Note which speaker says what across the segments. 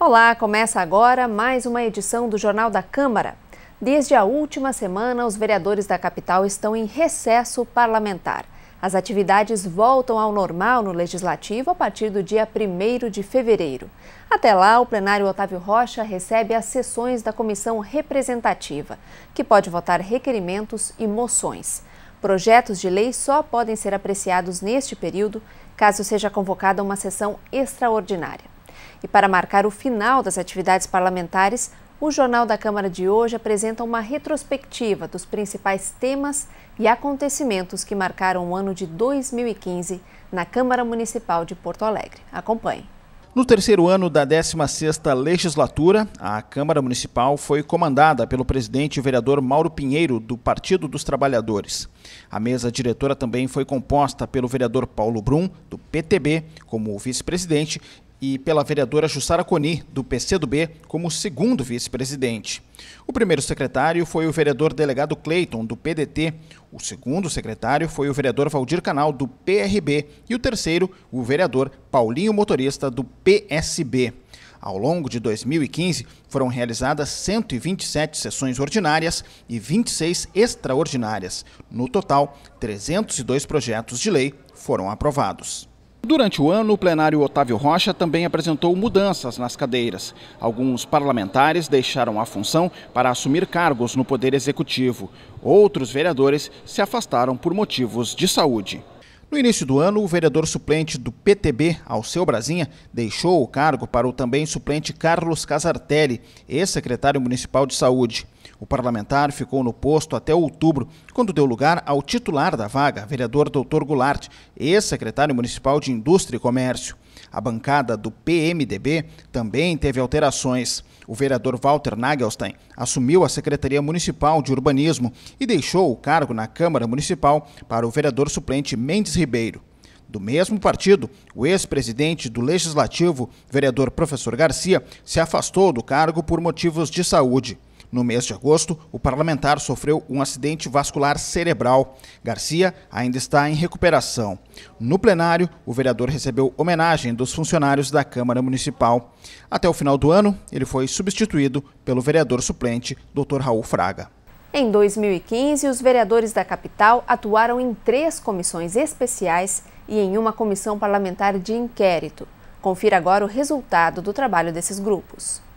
Speaker 1: Olá, começa agora mais uma edição do Jornal da Câmara. Desde a última semana, os vereadores da capital estão em recesso parlamentar. As atividades voltam ao normal no Legislativo a partir do dia 1º de fevereiro. Até lá, o plenário Otávio Rocha recebe as sessões da Comissão Representativa, que pode votar requerimentos e moções. Projetos de lei só podem ser apreciados neste período, caso seja convocada uma sessão extraordinária. E para marcar o final das atividades parlamentares, o Jornal da Câmara de hoje apresenta uma retrospectiva dos principais temas e acontecimentos que marcaram o ano de 2015 na Câmara Municipal de Porto Alegre. Acompanhe.
Speaker 2: No terceiro ano da 16ª legislatura, a Câmara Municipal foi comandada pelo presidente e vereador Mauro Pinheiro, do Partido dos Trabalhadores. A mesa diretora também foi composta pelo vereador Paulo Brum, do PTB, como vice-presidente, e pela vereadora Jussara Coni, do PCdoB, como segundo vice-presidente. O primeiro secretário foi o vereador delegado Cleiton, do PDT. O segundo secretário foi o vereador Valdir Canal, do PRB. E o terceiro, o vereador Paulinho Motorista, do PSB. Ao longo de 2015, foram realizadas 127 sessões ordinárias e 26 extraordinárias. No total, 302 projetos de lei foram aprovados. Durante o ano, o plenário Otávio Rocha também apresentou mudanças nas cadeiras. Alguns parlamentares deixaram a função para assumir cargos no Poder Executivo. Outros vereadores se afastaram por motivos de saúde. No início do ano, o vereador suplente do PTB, Alceu Brasinha, deixou o cargo para o também suplente Carlos Casartelli, ex-secretário municipal de saúde. O parlamentar ficou no posto até outubro, quando deu lugar ao titular da vaga, vereador Dr. Goulart, ex-secretário municipal de Indústria e Comércio. A bancada do PMDB também teve alterações. O vereador Walter Nagelstein assumiu a Secretaria Municipal de Urbanismo e deixou o cargo na Câmara Municipal para o vereador suplente Mendes Ribeiro. Do mesmo partido, o ex-presidente do Legislativo, vereador Professor Garcia, se afastou do cargo por motivos de saúde. No mês de agosto, o parlamentar sofreu um acidente vascular cerebral. Garcia ainda está em recuperação. No plenário, o vereador recebeu homenagem dos funcionários da Câmara Municipal. Até o final do ano, ele foi substituído pelo vereador suplente, Dr. Raul Fraga.
Speaker 1: Em 2015, os vereadores da capital atuaram em 3 comissões especiais e em uma comissão parlamentar de inquérito. Confira agora o resultado do trabalho desses grupos.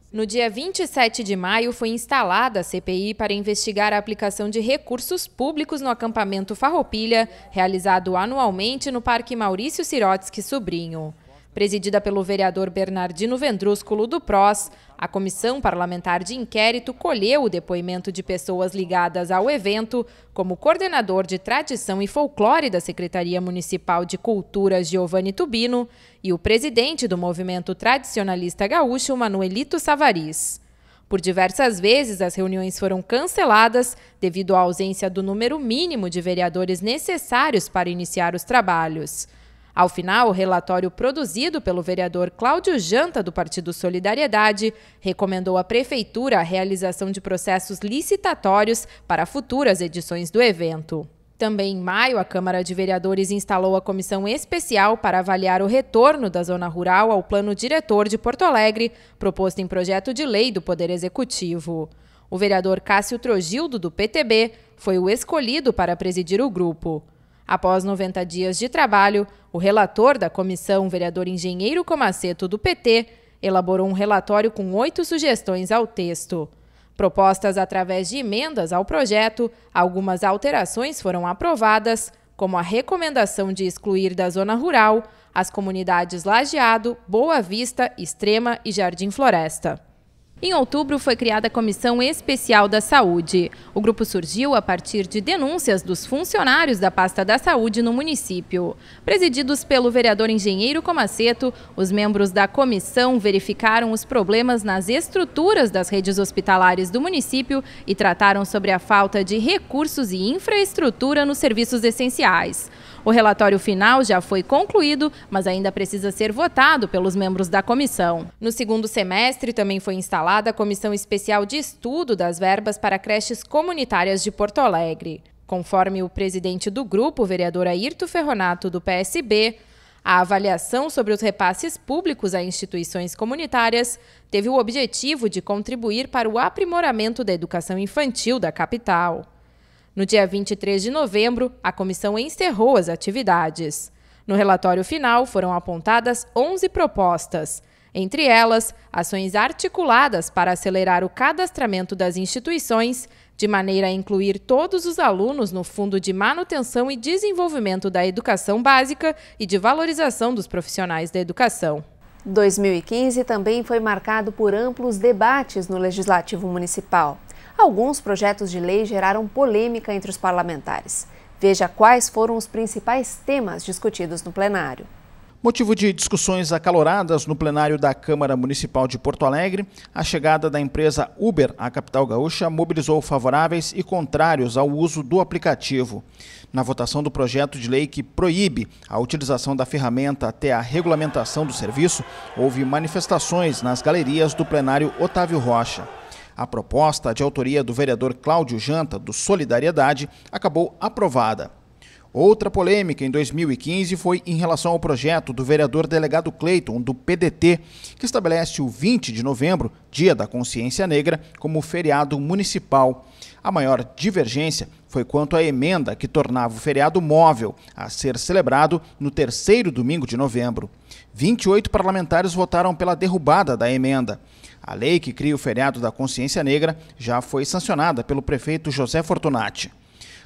Speaker 3: No dia 27 de maio, foi instalada a CPI para investigar a aplicação de recursos públicos no acampamento Farroupilha, realizado anualmente no Parque Maurício Sirotsky Sobrinho. Presidida pelo vereador Bernardino Vendrúsculo, do PROS, a Comissão Parlamentar de Inquérito colheu o depoimento de pessoas ligadas ao evento, como o coordenador de Tradição e Folclore da Secretaria Municipal de Cultura, Giovanni Tubino, e o presidente do Movimento Tradicionalista Gaúcho, Manuelito Savariz. Por diversas vezes, as reuniões foram canceladas devido à ausência do número mínimo de vereadores necessários para iniciar os trabalhos. Ao final, o relatório produzido pelo vereador Cláudio Janta, do Partido Solidariedade, recomendou à Prefeitura a realização de processos licitatórios para futuras edições do evento. Também em maio, a Câmara de Vereadores instalou a comissão especial para avaliar o retorno da zona rural ao plano diretor de Porto Alegre, proposto em projeto de lei do Poder Executivo. O vereador Cássio Trogildo, do PTB, foi o escolhido para presidir o grupo. Após 90 dias de trabalho, o relator da comissão, vereador Engenheiro Comaceto, do PT, elaborou um relatório com 8 sugestões ao texto. Propostas através de emendas ao projeto, algumas alterações foram aprovadas, como a recomendação de excluir da zona rural as comunidades Lajeado, Boa Vista, Extrema e Jardim Floresta. Em outubro, foi criada a Comissão Especial da Saúde. O grupo surgiu a partir de denúncias dos funcionários da pasta da saúde no município. Presididos pelo vereador Engenheiro Comaceto, os membros da comissão verificaram os problemas nas estruturas das redes hospitalares do município e trataram sobre a falta de recursos e infraestrutura nos serviços essenciais. O relatório final já foi concluído, mas ainda precisa ser votado pelos membros da comissão. No segundo semestre, também foi instalada a Comissão Especial de Estudo das Verbas para Creches Comunitárias de Porto Alegre. Conforme o presidente do grupo, o vereador Ayrton Ferronato, do PSB, A avaliação sobre os repasses públicos a instituições comunitárias teve o objetivo de contribuir para o aprimoramento da educação infantil da capital. No dia 23 de novembro, a comissão encerrou as atividades. No relatório final, foram apontadas 11 propostas, entre elas, ações articuladas para acelerar o cadastramento das instituições, de maneira a incluir todos os alunos no Fundo de Manutenção e Desenvolvimento da Educação Básica e de valorização dos profissionais da educação.
Speaker 1: 2015 também foi marcado por amplos debates no Legislativo Municipal. Alguns projetos de lei geraram polêmica entre os parlamentares. Veja quais foram os principais temas discutidos no plenário.
Speaker 2: Motivo de discussões acaloradas no plenário da Câmara Municipal de Porto Alegre, a chegada da empresa Uber à capital gaúcha mobilizou favoráveis e contrários ao uso do aplicativo. Na votação do projeto de lei que proíbe a utilização da ferramenta até a regulamentação do serviço, houve manifestações nas galerias do plenário Otávio Rocha. A proposta, de autoria do vereador Cláudio Janta, do Solidariedade, acabou aprovada. Outra polêmica em 2015 foi em relação ao projeto do vereador delegado Cleiton, do PDT, que estabelece o 20 de novembro, Dia da Consciência Negra, como feriado municipal. A maior divergência foi quanto à emenda que tornava o feriado móvel a ser celebrado no terceiro domingo de novembro. 28 parlamentares votaram pela derrubada da emenda. A lei que cria o feriado da Consciência Negra já foi sancionada pelo prefeito José Fortunati.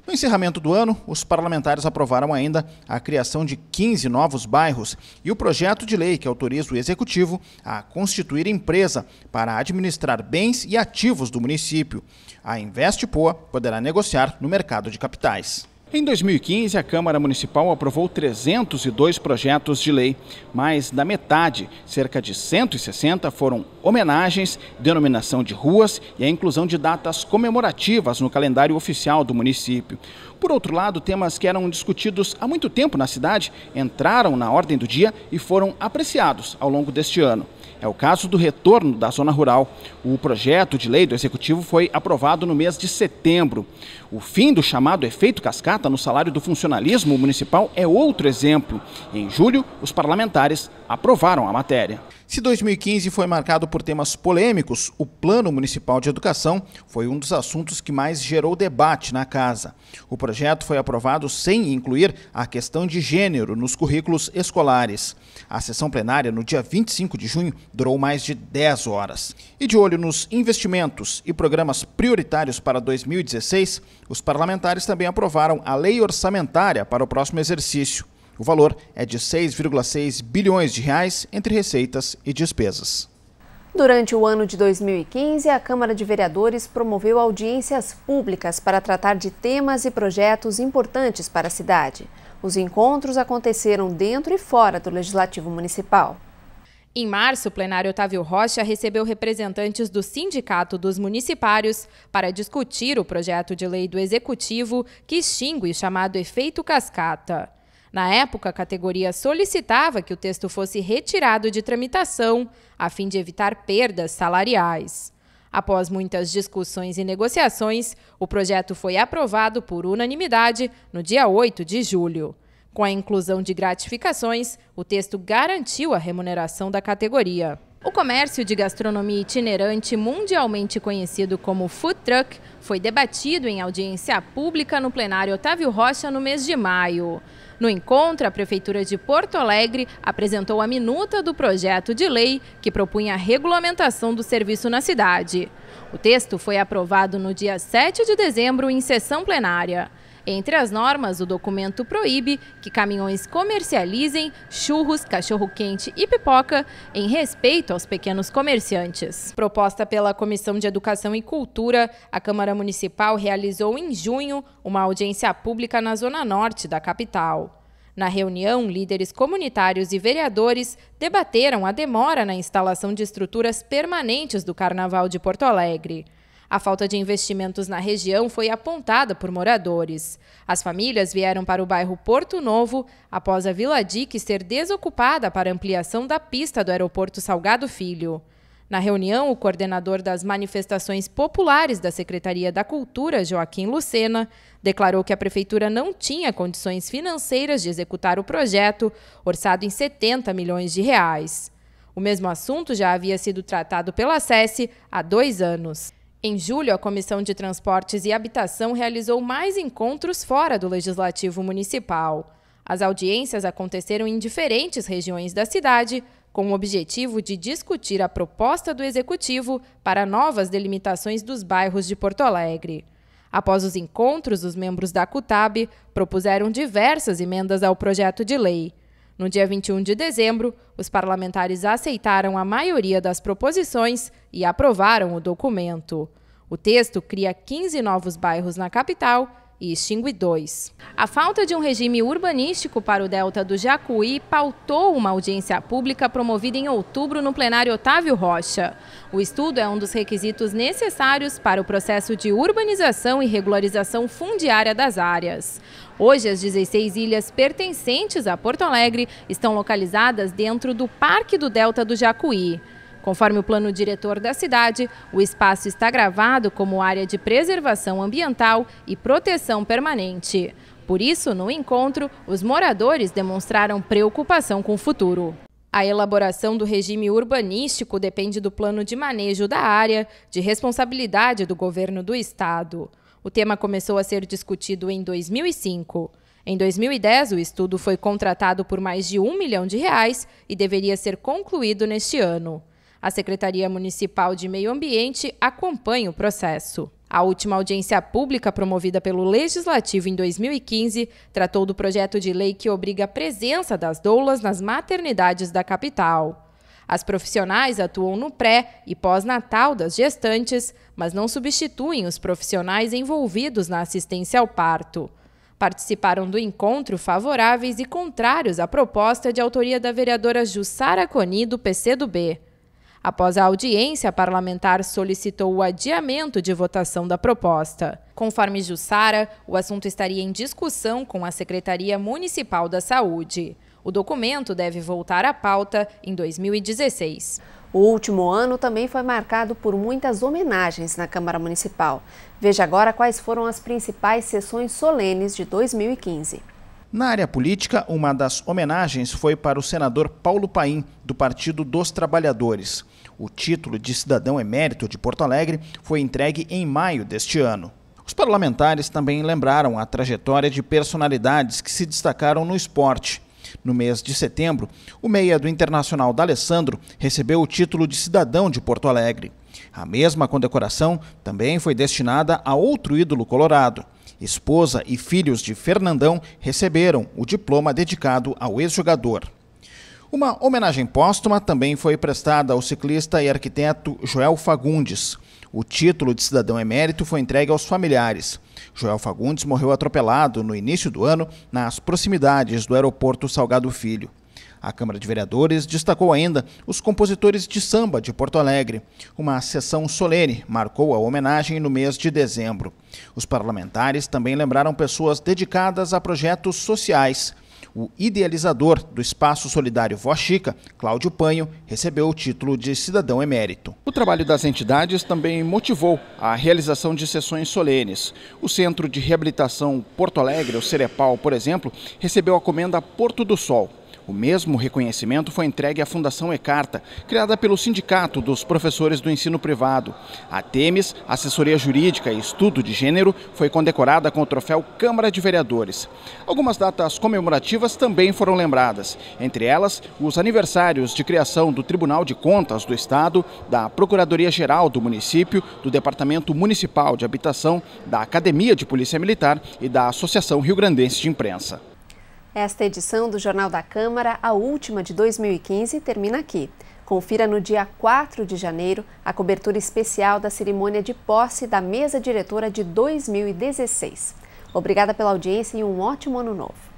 Speaker 2: No encerramento do ano, os parlamentares aprovaram ainda a criação de 15 novos bairros e o projeto de lei que autoriza o Executivo a constituir empresa para administrar bens e ativos do município. A Investpoa poderá negociar no mercado de capitais. Em 2015, a Câmara Municipal aprovou 302 projetos de lei. Mais da metade, cerca de 160, foram homenagens, denominação de ruas e a inclusão de datas comemorativas no calendário oficial do município. Por outro lado, temas que eram discutidos há muito tempo na cidade entraram na ordem do dia e foram apreciados ao longo deste ano. É o caso do retorno da zona rural. O projeto de lei do Executivo foi aprovado no mês de setembro. O fim do chamado efeito cascata no salário do funcionalismo municipal é outro exemplo. Em julho, os parlamentares aprovaram a matéria. Se 2015 foi marcado por temas polêmicos, o Plano Municipal de Educação foi um dos assuntos que mais gerou debate na casa. O projeto foi aprovado sem incluir a questão de gênero nos currículos escolares. A sessão plenária, no dia 25 de junho, durou mais de 10 horas. E de olho nos investimentos e programas prioritários para 2016, os parlamentares também aprovaram a lei orçamentária para o próximo exercício. O valor é de 6,6 bilhões de reais entre receitas e despesas.
Speaker 1: Durante o ano de 2015, a Câmara de Vereadores promoveu audiências públicas para tratar de temas e projetos importantes para a cidade. Os encontros aconteceram dentro e fora do Legislativo Municipal.
Speaker 3: Em março, o plenário Otávio Rocha recebeu representantes do Sindicato dos Municipários para discutir o projeto de lei do Executivo que extingue o chamado efeito cascata. Na época, a categoria solicitava que o texto fosse retirado de tramitação, a fim de evitar perdas salariais. Após muitas discussões e negociações, o projeto foi aprovado por unanimidade no dia 8 de julho. Com a inclusão de gratificações, o texto garantiu a remuneração da categoria. O comércio de gastronomia itinerante, mundialmente conhecido como food truck, foi debatido em audiência pública no plenário Otávio Rocha no mês de maio. No encontro, a Prefeitura de Porto Alegre apresentou a minuta do projeto de lei que propunha a regulamentação do serviço na cidade. O texto foi aprovado no dia 7 de dezembro em sessão plenária. Entre as normas, o documento proíbe que caminhões comercializem churros, cachorro-quente e pipoca em respeito aos pequenos comerciantes. Proposta pela Comissão de Educação e Cultura, a Câmara Municipal realizou em junho uma audiência pública na zona norte da capital. Na reunião, líderes comunitários e vereadores debateram a demora na instalação de estruturas permanentes do Carnaval de Porto Alegre. A falta de investimentos na região foi apontada por moradores. As famílias vieram para o bairro Porto Novo após a Vila Dique ser desocupada para ampliação da pista do aeroporto Salgado Filho. Na reunião, o coordenador das manifestações populares da Secretaria da Cultura, Joaquim Lucena, declarou que a Prefeitura não tinha condições financeiras de executar o projeto, orçado em 70 milhões de reais. O mesmo assunto já havia sido tratado pela SESC há 2 anos. Em julho, a Comissão de Transportes e Habitação realizou mais encontros fora do Legislativo Municipal. As audiências aconteceram em diferentes regiões da cidade, com o objetivo de discutir a proposta do Executivo para novas delimitações dos bairros de Porto Alegre. Após os encontros, os membros da CUTAB propuseram diversas emendas ao projeto de lei. No dia 21 de dezembro, os parlamentares aceitaram a maioria das proposições e aprovaram o documento. O texto cria 15 novos bairros na capital e extingue 2. A falta de um regime urbanístico para o delta do Jacuí pautou uma audiência pública promovida em outubro no plenário Otávio Rocha. O estudo é um dos requisitos necessários para o processo de urbanização e regularização fundiária das áreas. Hoje, as 16 ilhas pertencentes a Porto Alegre estão localizadas dentro do Parque do Delta do Jacuí. Conforme o plano diretor da cidade, o espaço está gravado como área de preservação ambiental e proteção permanente. Por isso, no encontro, os moradores demonstraram preocupação com o futuro. A elaboração do regime urbanístico depende do plano de manejo da área, de responsabilidade do governo do estado. O tema começou a ser discutido em 2005. Em 2010, o estudo foi contratado por mais de R$1 milhão e deveria ser concluído neste ano. A Secretaria Municipal de Meio Ambiente acompanha o processo. A última audiência pública promovida pelo Legislativo em 2015 tratou do projeto de lei que obriga a presença das doulas nas maternidades da capital. As profissionais atuam no pré- e pós-natal das gestantes, mas não substituem os profissionais envolvidos na assistência ao parto. Participaram do encontro favoráveis e contrários à proposta de autoria da vereadora Jussara Coni, do PCdoB. Após a audiência, a parlamentar solicitou o adiamento de votação da proposta. Conforme Jussara, o assunto estaria em discussão com a Secretaria Municipal da Saúde. O documento deve voltar à pauta em 2016.
Speaker 1: O último ano também foi marcado por muitas homenagens na Câmara Municipal. Veja agora quais foram as principais sessões solenes de 2015.
Speaker 2: Na área política, uma das homenagens foi para o senador Paulo Paim, do Partido dos Trabalhadores. O título de cidadão emérito de Porto Alegre foi entregue em maio deste ano. Os parlamentares também lembraram a trajetória de personalidades que se destacaram no esporte. No mês de setembro, o meia do Internacional D'Alessandro recebeu o título de cidadão de Porto Alegre. A mesma condecoração também foi destinada a outro ídolo colorado. Esposa e filhos de Fernandão receberam o diploma dedicado ao ex-jogador. Uma homenagem póstuma também foi prestada ao ciclista e arquiteto Joel Fagundes. O título de cidadão emérito foi entregue aos familiares. Joel Fagundes morreu atropelado no início do ano nas proximidades do aeroporto Salgado Filho. A Câmara de Vereadores destacou ainda os compositores de samba de Porto Alegre. Uma sessão solene marcou a homenagem no mês de dezembro. Os parlamentares também lembraram pessoas dedicadas a projetos sociais. O idealizador do Espaço Solidário Vó Chica, Cláudio Panho, recebeu o título de cidadão emérito. O trabalho das entidades também motivou a realização de sessões solenes. O Centro de Reabilitação Porto Alegre, o Cerepal, por exemplo, recebeu a comenda Porto do Sol. O mesmo reconhecimento foi entregue à Fundação E-Carta, criada pelo Sindicato dos Professores do Ensino Privado. A Temes, Assessoria Jurídica e Estudo de Gênero, foi condecorada com o troféu Câmara de Vereadores. Algumas datas comemorativas também foram lembradas, entre elas os aniversários de criação do Tribunal de Contas do Estado, da Procuradoria-Geral do Município, do Departamento Municipal de Habitação, da Academia de Polícia Militar e da Associação Rio-Grandense de Imprensa.
Speaker 1: Esta edição do Jornal da Câmara, a última de 2015, termina aqui. Confira no dia 4 de janeiro a cobertura especial da cerimônia de posse da mesa diretora de 2016. Obrigada pela audiência e um ótimo ano novo.